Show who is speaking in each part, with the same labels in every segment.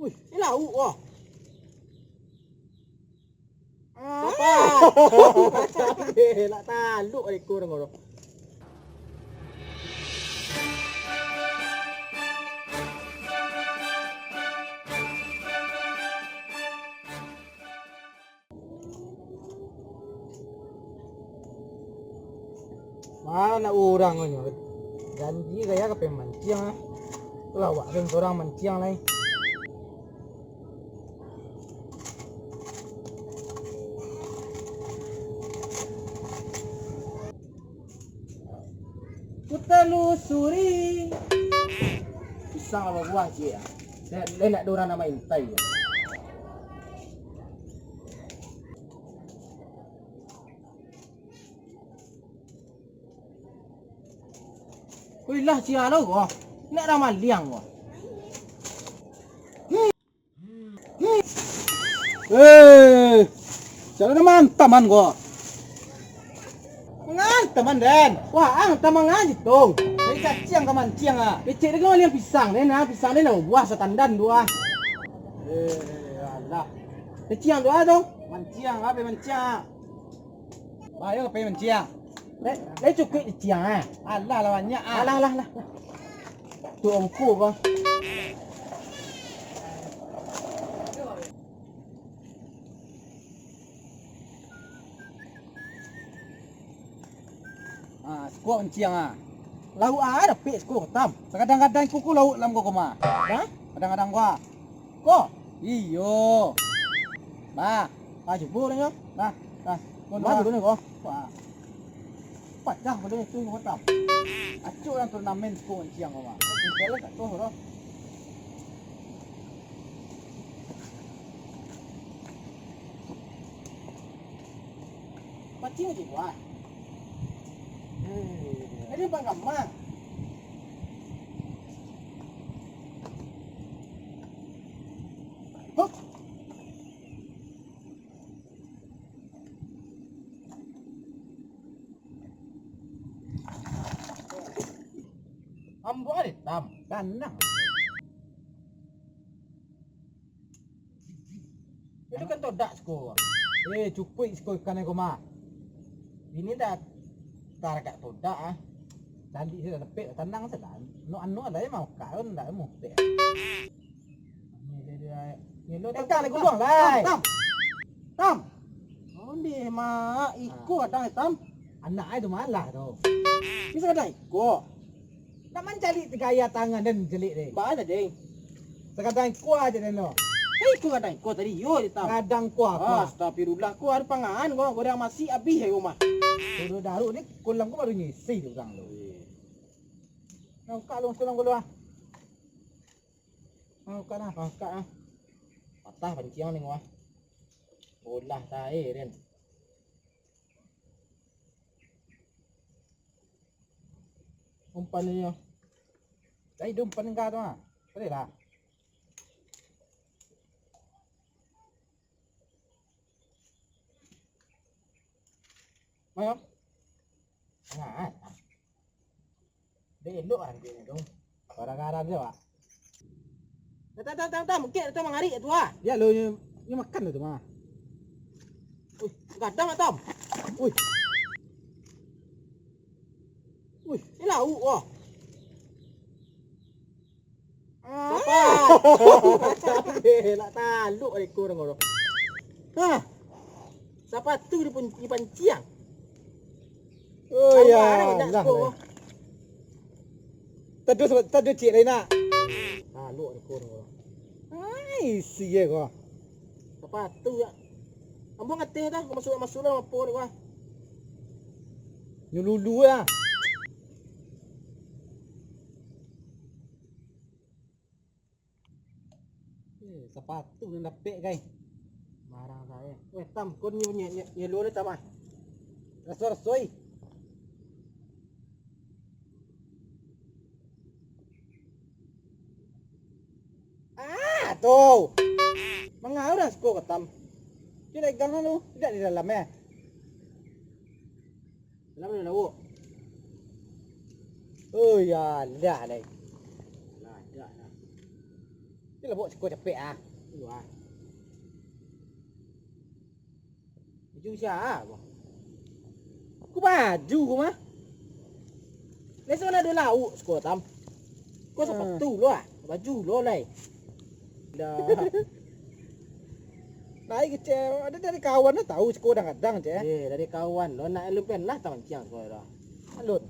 Speaker 1: Wih, ini lauk wah. Apa? Lah taluk ekor ngono. Mana orang ngono. Janji kayak ke pemancing ah. Lawak kan orang mancing lain. Ku telusuri. Pisang apa buah je ah. Saya nak dorang nama intai. Oi lah cia lo gua. Nak ramah liang gua. Jangan mantap gua. Mangan teman Den. Wah, ang tamang aja dong. Ini kacang ke mancing ah. Becek dia kau liang pisang ni nah, pisang ni nak buah setandan dua. Alah. Kacang dua dong. Mancing apa mancing? Bayo apa mancing? Lấy cukup kacang ah. Alah lah banyak ah. Alah. Tu ongku bang. Sekuat mancing ah. Lauk ada pek sekuat tam. Kadang-kadang kuku lauk lam kau mah. Dah? Kadang-kadang gua. Kok? Iyo. Bah, coba ni yo. Nah. Kau dulu ni kau. Wah. Pacah boleh tu kau tam. Acuk yang turnamen sekuat mancing kau mah. Kalau tak tahu dah. Pacing je gua. Ini bang gampang. Hop. Ambo ada tam, kandang. Itu kan todak skor. Cukup skor ikan yang koma. Ini dah tar kat todak ah. Tadi sudah lepek tandang sedan. No anu ada yang mau kau ndak mau teh. Ni lo tak lagi buang lai. Tam. Oh dia mah ikut kadang tam. Anak ai tu malah tu. Bisa kadang ikut. Tak mencari gaya tangan dan jelik deh. Ba ada deh. Sekadang kuah aja deno. Ikut kadang ikut tadi yo tam. Kadang kuah. Astagfirullah ku ada pangan gua goreng masih habis ya rumah. Dulu daru ni kolam ku baru ngisi tu orang lu. Angkat lu kolam gua. Angkat ah. Patah pancing ni gua. Bolah tae den. Umpan ni yo. Dai umpan enggak tu ah. Boleh lah. Mayo. Nah. Dia elok kan dia ni dong. Barang-barang dia, Pak. Tak, mungkin tu mangari tu ah. Ya lo ni makan tu mah. Uy, gadang Tom. Uy. Ni lauk wah. Apa? Lah taluk ekor ngono. Hah. Siapa tu di panciang? Oh ya, dah. Tadu cik lain nak. Taluk ekor ngono. Ai, siye kau. Siapa tu ya? Ambo ngateh dah, masuk lah apa ni wah. Nyululu ya. Sepatu yang dapet guys. Marang saya. Weh tam, kau ni lu ni tam ah. Rasoi. Tu. Mengau dah skor ketam. Tidak ikan lu, tidak di dalam ya. Dalam ni lauk. Oh ya, dah. Dah. Ini lah buat sekolah capek ah. Wah. Baju siapa? Ku baju ku mah. Ni sana ada lauk sekolah tam. Kau sepatu lo ah. Baju lo lai. Dah. Naik kecil, ada dari kawan dah tahu sekolah kadang-kadang je. Dari kawan lo nak lupa lah taman ciang sekolah dah. Alut.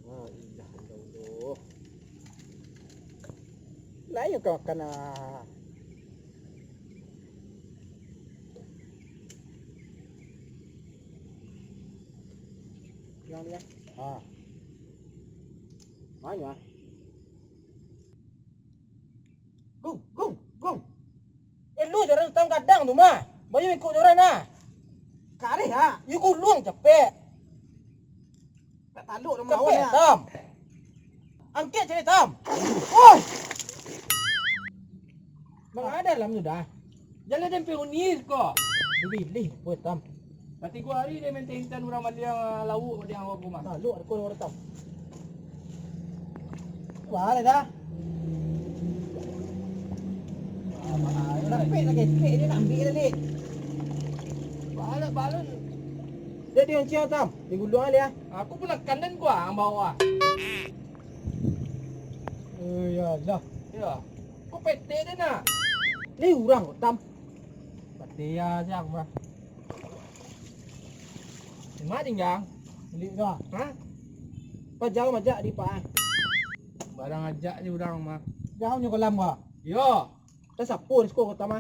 Speaker 1: Oh, indah dulu. Lain kau kena. Yang dia. Ah. Mana? Gong. Lu jangan tahu kadang tu mah. Banyak ikut orang nah. Kali ha. You luang capek. Tak taluk nama awak ya. Tam. Angkat cari tam. Oi. Bang ada dalam tu dah.
Speaker 2: Jalan dan pionis kok.
Speaker 1: Beli buat tam.
Speaker 2: Berarti gua hari dia maintain orang Malaysia lauk dia awak rumah.
Speaker 1: Taluk ada kau orang tam. Wah dah. Nak pek lagi, pek dia nak ambil tadi.
Speaker 2: Balon.
Speaker 1: Dia yang ciao tam. Dia gulung dia.
Speaker 2: Aku pun nak kandan gua ang bawah.
Speaker 1: Ya dah.
Speaker 2: Ya. Kau pete dia nak.
Speaker 1: Ni orang tam.
Speaker 2: Pete ya siang mah. Mak tinggal.
Speaker 1: Beli dah.
Speaker 2: Ha?
Speaker 1: Kau jauh majak di pak.
Speaker 2: Barang ajak je orang mah.
Speaker 1: Jauh ni kolam kau.
Speaker 2: Yo.
Speaker 1: Ta sapu di sekolah tam ah.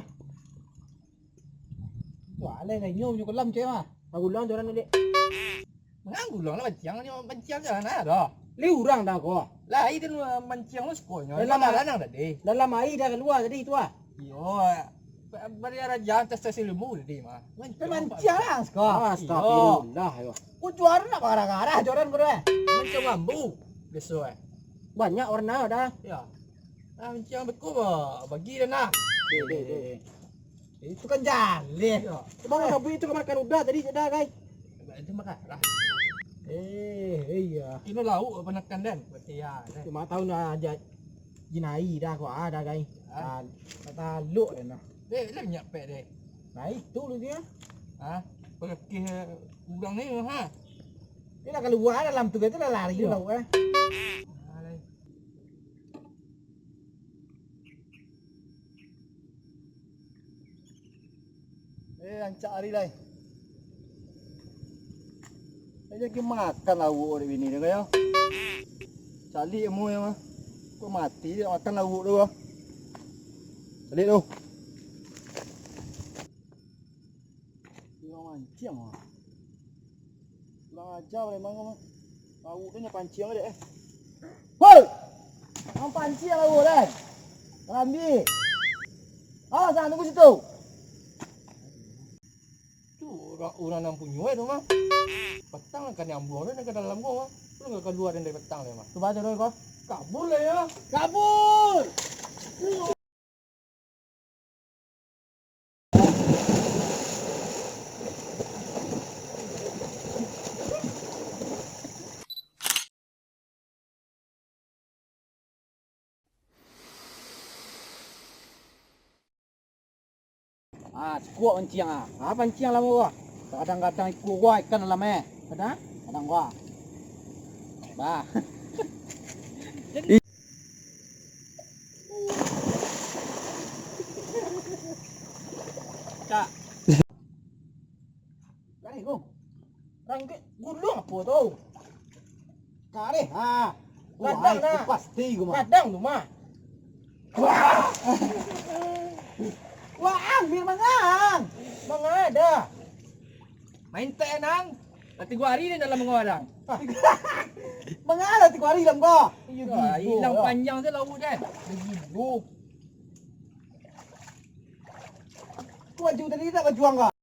Speaker 1: Wah, lai nyom ni kolam cek mah. Aku ulang joran ni.
Speaker 2: Mengang gulung lah banciang jalan ada.
Speaker 1: Li orang dah kau.
Speaker 2: Lah itu banciang lu sekolahnya.
Speaker 1: Dalam
Speaker 2: lanang tadi.
Speaker 1: Dalam air dah keluar tadi tu ah.
Speaker 2: Yo. Bari raja tes ilmu tadi mah.
Speaker 1: Mancang lah sekolah. Astagfirullah. Ku juara nak gara-gara joran kau dah.
Speaker 2: Mancang bambu. Besok
Speaker 1: Banyak warna dah.
Speaker 2: Ya. Mancang betul bagi dah nak.
Speaker 1: Itu kan jalin. Bang sabu itu kemakan udah tadi dah guys.
Speaker 2: Itu makan lah.
Speaker 1: Iya.
Speaker 2: Ini lauk apa nak kandan? Berarti ya.
Speaker 1: Cuma tahu nak aja jinai dah kau ada guys. Kata lu dah.
Speaker 2: Dek, lah nyak pek dek.
Speaker 1: Nah itu lu dia.
Speaker 2: Ha? Pakai udang ni ha.
Speaker 1: Ini nak keluar dalam tu itu dah lari tu lauk eh.
Speaker 3: Ancak hari lai. Saya lagi makan lauk di sini dia kaya. Calik mu ya mah. Kau mati dia makan lauk tu. Calik tu. Dia mancing ah. Kurang ajar memang mah. Lauk dia pancing dia eh. Hoi. Kau pancing lauk dah. Ambil. Ah, jangan tunggu situ.
Speaker 2: Orang yang punya tu mah. Petang kan yang buang dia ke dalam gua mah. Lu enggak keluar dari petang dia mah.
Speaker 1: Coba jodoh kau.
Speaker 2: Kabul lah ya.
Speaker 1: Kabul. Kuat pancing ah. Pancing lama gua. Kadang-kadang ikut gua ikan dalam kadang gua. Bah. Cak. Kali gua. Rangke gulung apa tu? Kali ha. Kadang dah. Pasti gua mah. Kadang tu mah. Wah. Wah, ambil mangang. Mangang ada.
Speaker 2: Main tenang. Nanti gua hari ni dalam mengarang.
Speaker 1: Mangang ada 3 hari dalam kau.
Speaker 2: Hilang panjang je lauk kan.
Speaker 1: Begitu. Kau baju tadi tak berjuang kau?